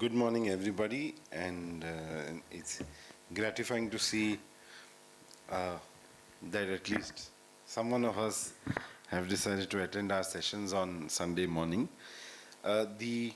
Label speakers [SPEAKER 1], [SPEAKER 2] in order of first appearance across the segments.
[SPEAKER 1] Good morning, everybody, and it's gratifying to see that at least some one of us have decided to attend our sessions on Sunday morning. The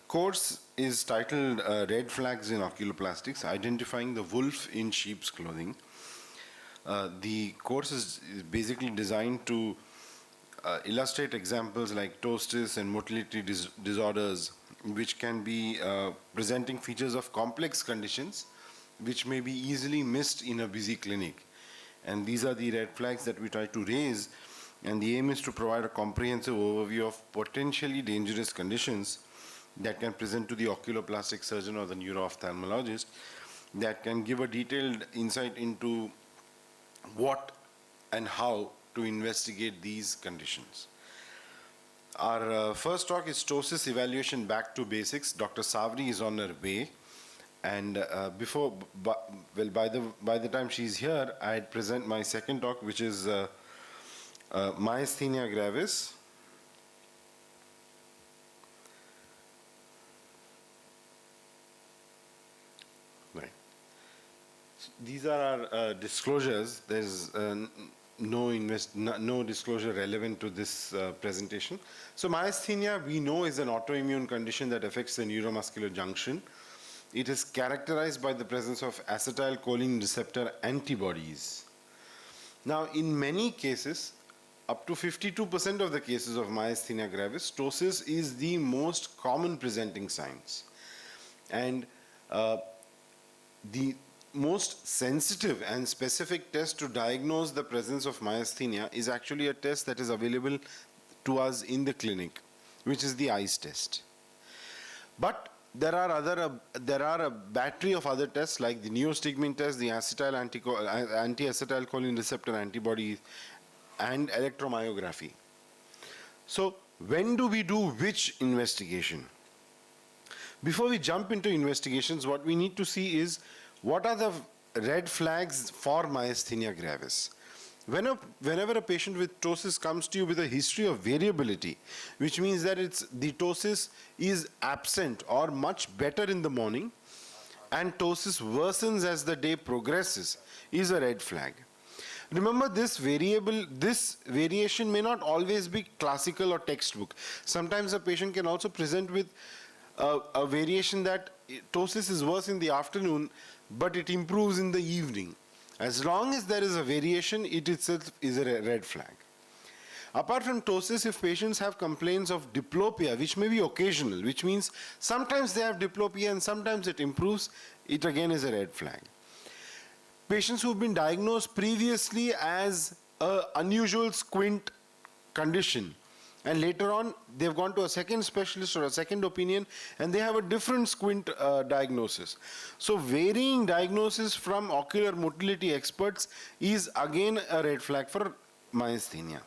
[SPEAKER 1] course is titled Red Flags in Oculoplastics, Identifying the Wolf in Sheep's Clothing. The course is basically designed to illustrate examples like ptosis and motility disorders, which can be presenting features of complex conditions which may be easily missed in a busy clinic. And these are the red flags that we try to raise, and the aim is to provide a comprehensive overview of potentially dangerous conditions that can present to the oculoplastic surgeon or the neuro-ophthalmologist, that can give a detailed insight into what and how to investigate these conditions. Our first talk is ptosis evaluation back to basics. Dr. Savri is on her way, and by the time she's here, I'd present my second talk, which is myasthenia gravis. Right. These are our disclosures. There's no disclosure relevant to this presentation. So myasthenia, we know, is an autoimmune condition that affects the neuromuscular junction. It is characterized by the presence of acetylcholine receptor antibodies. Now, in many cases, up to 52% of the cases of myasthenia gravis, ptosis is the most common presenting signs. And the most sensitive and specific test to diagnose the presence of myasthenia is actually a test that is available to us in the clinic, which is the ICE test. But there are a battery of other tests like the neostigmine test, the anti-acetylcholine receptor antibody, and electromyography. So when do we do which investigation? Before we jump into investigations, what we need to see is what are the red flags for myasthenia gravis. Whenever a patient with ptosis comes to you with a history of variability, which means that the ptosis is absent or much better in the morning, and ptosis worsens as the day progresses, is a red flag. Remember, this variation may not always be classical or textbook. Sometimes a patient can also present with a variation that ptosis is worse in the afternoon, but it improves in the evening. As long as there is a variation, it itself is a red flag. Apart from ptosis, if patients have complaints of diplopia, which may be occasional, which means sometimes they have diplopia and sometimes it improves, it again is a red flag. Patients who have been diagnosed previously as an unusual squint condition, and later on they've gone to a second specialist or a second opinion and they have a different squint diagnosis. So varying diagnosis from ocular motility experts is again a red flag for myasthenia.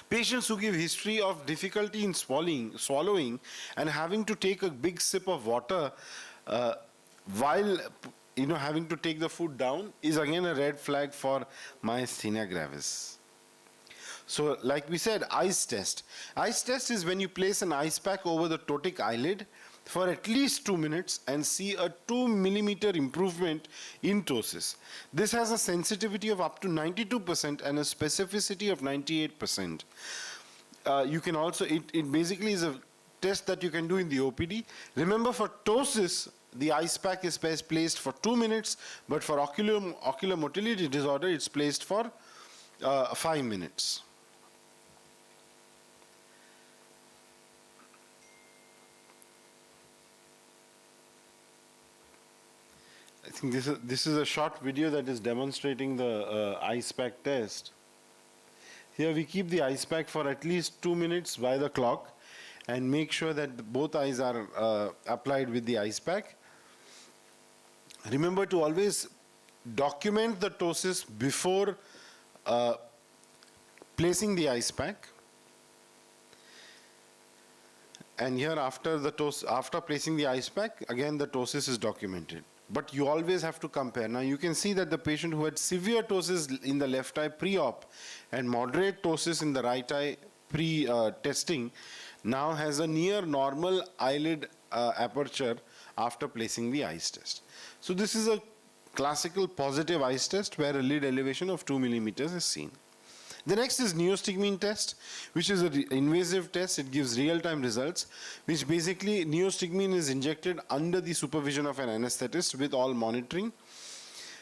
[SPEAKER 1] Patients who give history of difficulty in swallowing and having to take a big sip of water while having to take the food down is again a red flag for myasthenia gravis. So like we said, ICE test. ICE test is when you place an ice pack over the ptotic eyelid for at least 2 minutes and see a 2 millimeter improvement in ptosis. This has a sensitivity of up to 92% and a specificity of 98%. You can also, it basically is a test that you can do in the OPD. Remember, for ptosis, the ice pack is placed for 2 minutes, but for ocular motility disorder, it's placed for 5 minutes. I think this is a short video that is demonstrating the ice pack test. Here we keep the ice pack for at least 2 minutes by the clock and make sure that both eyes are applied with the ice pack. Remember to always document the ptosis before placing the ice pack. And here after placing the ice pack, again the ptosis is documented. But you always have to compare. Now you can see that the patient who had severe ptosis in the left eye pre-op and moderate ptosis in the right eye pre-testing now has a near normal eyelid aperture after placing the ICE test. So this is a classical positive ICE test where a lid elevation of 2 millimeters is seen. The next is neostigmine test, which is an invasive test. It gives real-time results, which basically neostigmine is injected under the supervision of an anesthetist with all monitoring.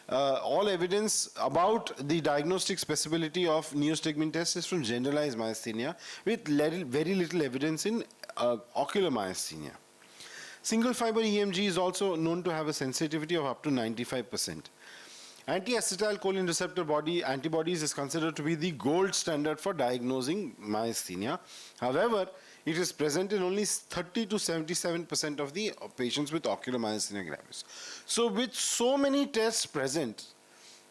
[SPEAKER 1] All evidence about the diagnostic specificity of neostigmine test is from generalized myasthenia with very little evidence in ocular myasthenia. Single fiber EMG is also known to have a sensitivity of up to 95%. Anti-acetylcholine receptor antibodies is considered to be the gold standard for diagnosing myasthenia. However, it is present in only 30 to 77% of the patients with ocular myasthenia gravis. So with so many tests present,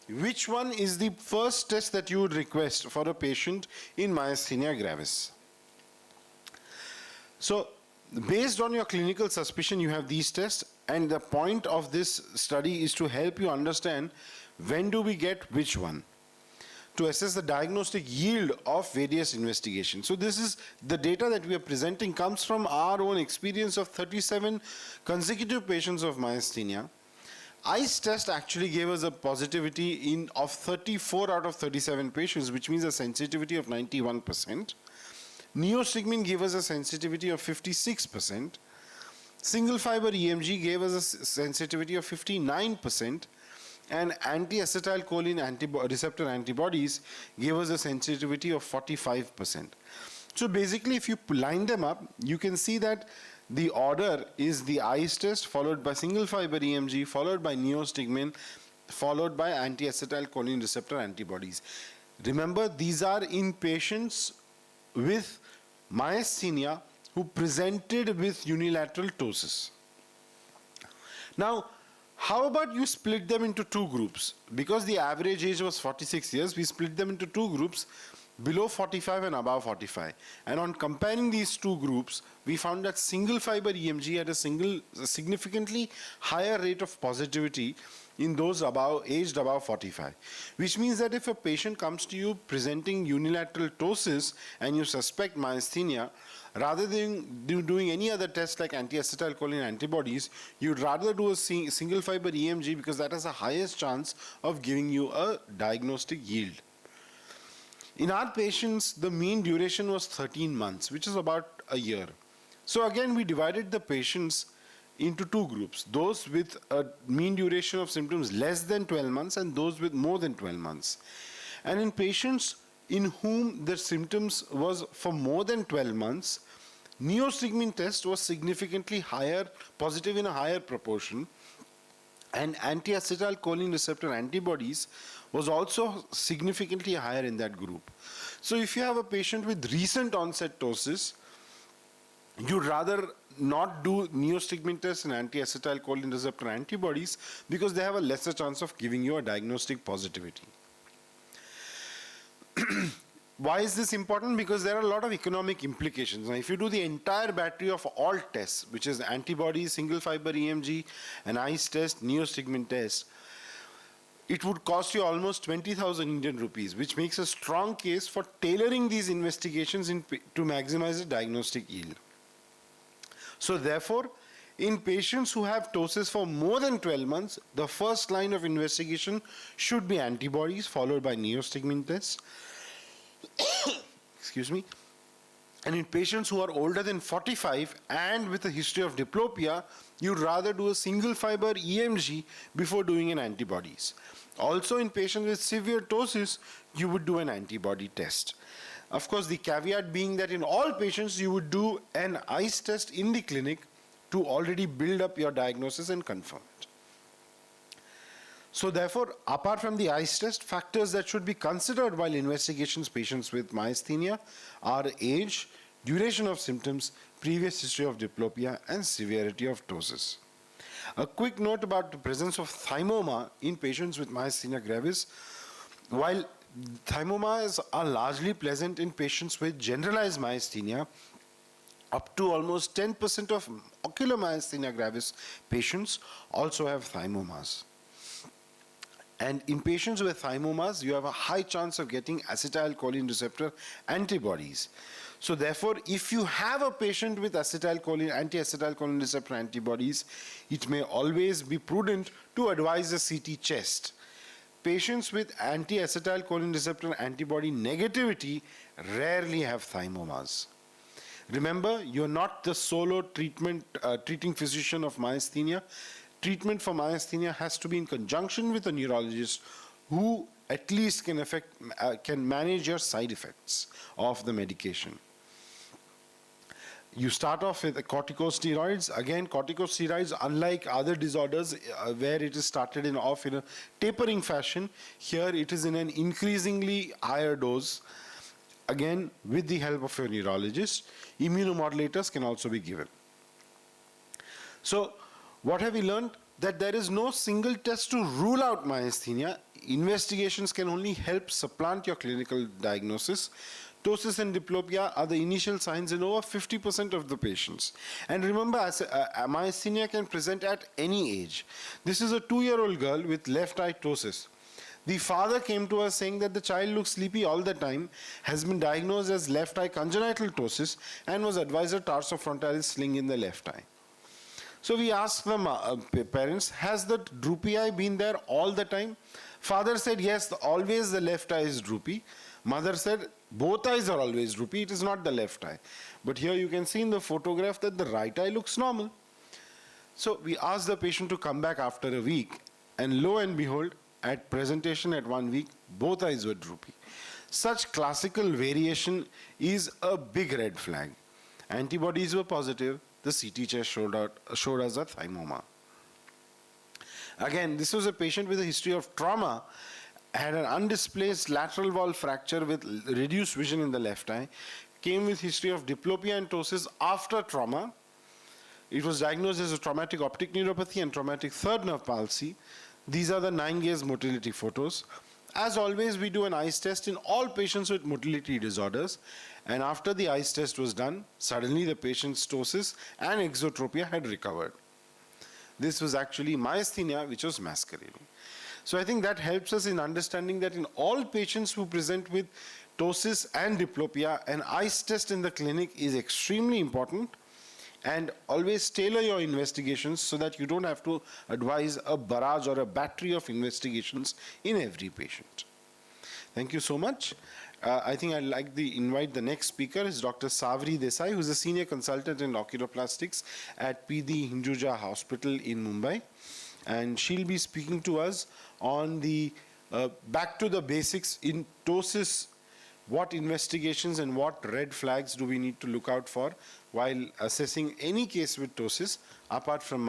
[SPEAKER 1] which one is the first test that you would request for a patient in myasthenia gravis? So based on your clinical suspicion, you have these tests, and the point of this study is to help you understand when do we get which one, to assess the diagnostic yield of various investigations. So this is the data that we are presenting comes from our own experience of 37 consecutive patients of myasthenia. ICE test actually gave us a positivity of 34 out of 37 patients, which means a sensitivity of 91%. Neostigmine gave us a sensitivity of 56%. Single fiber EMG gave us a sensitivity of 59%. And anti-acetylcholine receptor antibodies gave us a sensitivity of 45%. So basically, if you line them up, you can see that the order is the ICE test, followed by single fiber EMG, followed by neostigmine, followed by anti-acetylcholine receptor antibodies. Remember, these are in patients with myasthenia who presented with unilateral ptosis. Now, how about you split them into two groups? Because the average age was 46 years, we split them into two groups, below 45 and above 45. And on comparing these two groups, we found that single fiber EMG had a significantly higher rate of positivity in those aged above 45. Which means that if a patient comes to you presenting unilateral ptosis and you suspect myasthenia, rather than doing any other test like anti-acetylcholine antibodies, you'd rather do a single fiber EMG because that has the highest chance of giving you a diagnostic yield. In our patients, the mean duration was 13 months, which is about a year. So again, we divided the patients into two groups, those with a mean duration of symptoms less than 12 months and those with more than 12 months. And in patients in whom the symptoms was for more than 12 months, neostigmine test was significantly higher, positive in a higher proportion, and anti-acetylcholine receptor antibodies was also significantly higher in that group. So if you have a patient with recent onset ptosis, you'd rather not do neostigmine test and anti-acetylcholine receptor antibodies because they have a lesser chance of giving you a diagnostic positivity. Why is this important? Because there are a lot of economic implications. Now, if you do the entire battery of all tests, which is antibodies, single fiber EMG, an ICE test, neostigmine test, it would cost you almost 20,000 Indian rupees, which makes a strong case for tailoring these investigations to maximize the diagnostic yield. So therefore, in patients who have ptosis for more than 12 months, the first line of investigation should be antibodies, followed by neostigmine tests. Excuse me. And in patients who are older than 45 and with a history of diplopia, you'd rather do a single fiber EMG before doing an antibodies. Also in patients with severe ptosis, you would do an antibody test. Of course, the caveat being that in all patients, you would do an ICE test in the clinic to already build up your diagnosis and confirm it. So therefore, apart from the ICE test, factors that should be considered while investigations patients with myasthenia are age, duration of symptoms, previous history of diplopia, and severity of ptosis. A quick note about the presence of thymoma in patients with myasthenia gravis. While thymomas are largely present in patients with generalized myasthenia, up to almost 10% of ocular myasthenia gravis patients also have thymomas. And in patients with thymomas, you have a high chance of getting acetylcholine receptor antibodies. So therefore, if you have a patient with anti-acetylcholine receptor antibodies, it may always be prudent to advise a CT chest. Patients with anti-acetylcholine receptor antibody negativity rarely have thymomas. Remember, you're not the solo treating physician of myasthenia. Treatment for myasthenia has to be in conjunction with a neurologist who at least can manage your side effects of the medication. You start off with the corticosteroids. Again, corticosteroids, unlike other disorders where it is started off in a tapering fashion, here it is in an increasingly higher dose. Again, with the help of your neurologist, immunomodulators can also be given. So, what have we learned? That there is no single test to rule out myasthenia. Investigations can only help supplant your clinical diagnosis. Ptosis and diplopia are the initial signs in over 50% of the patients. And remember, myasthenia can present at any age. This is a 2-year-old girl with left eye ptosis. The father came to us saying that the child looks sleepy all the time, has been diagnosed as left eye congenital ptosis, and was advised a tarsofrontalis sling in the left eye. So we asked the parents, has the droopy eye been there all the time? Father said, yes, always the left eye is droopy. Mother said, both eyes are always droopy, it is not the left eye. But here you can see in the photograph that the right eye looks normal. So we asked the patient to come back after a week, and lo and behold, at presentation at 1 week, both eyes were droopy. Such classical variation is a big red flag. Antibodies were positive, the CT chest showed us a thymoma. Again, this was a patient with a history of trauma, had an undisplaced lateral wall fracture with reduced vision in the left eye, came with history of diplopia and ptosis after trauma. It was diagnosed as a traumatic optic neuropathy and traumatic third nerve palsy. These are the 9-gaze motility photos. As always, we do an eyes test in all patients with motility disorders, and after the eyes test was done, suddenly the patient's ptosis and exotropia had recovered. This was actually myasthenia which was masquerading. So I think that helps us in understanding that in all patients who present with ptosis and diplopia, an eyes test in the clinic is extremely important, and always tailor your investigations so that you don't have to advise a barrage or a battery of investigations in every patient. Thank you so much. I think I'd like to invite the next speaker is Dr. Savri Desai, who's a senior consultant in oculoplastics at PD Hinduja Hospital in Mumbai. And she'll be speaking to us on the back to the basics in ptosis. What investigations and what red flags do we need to look out for while assessing any case with ptosis apart from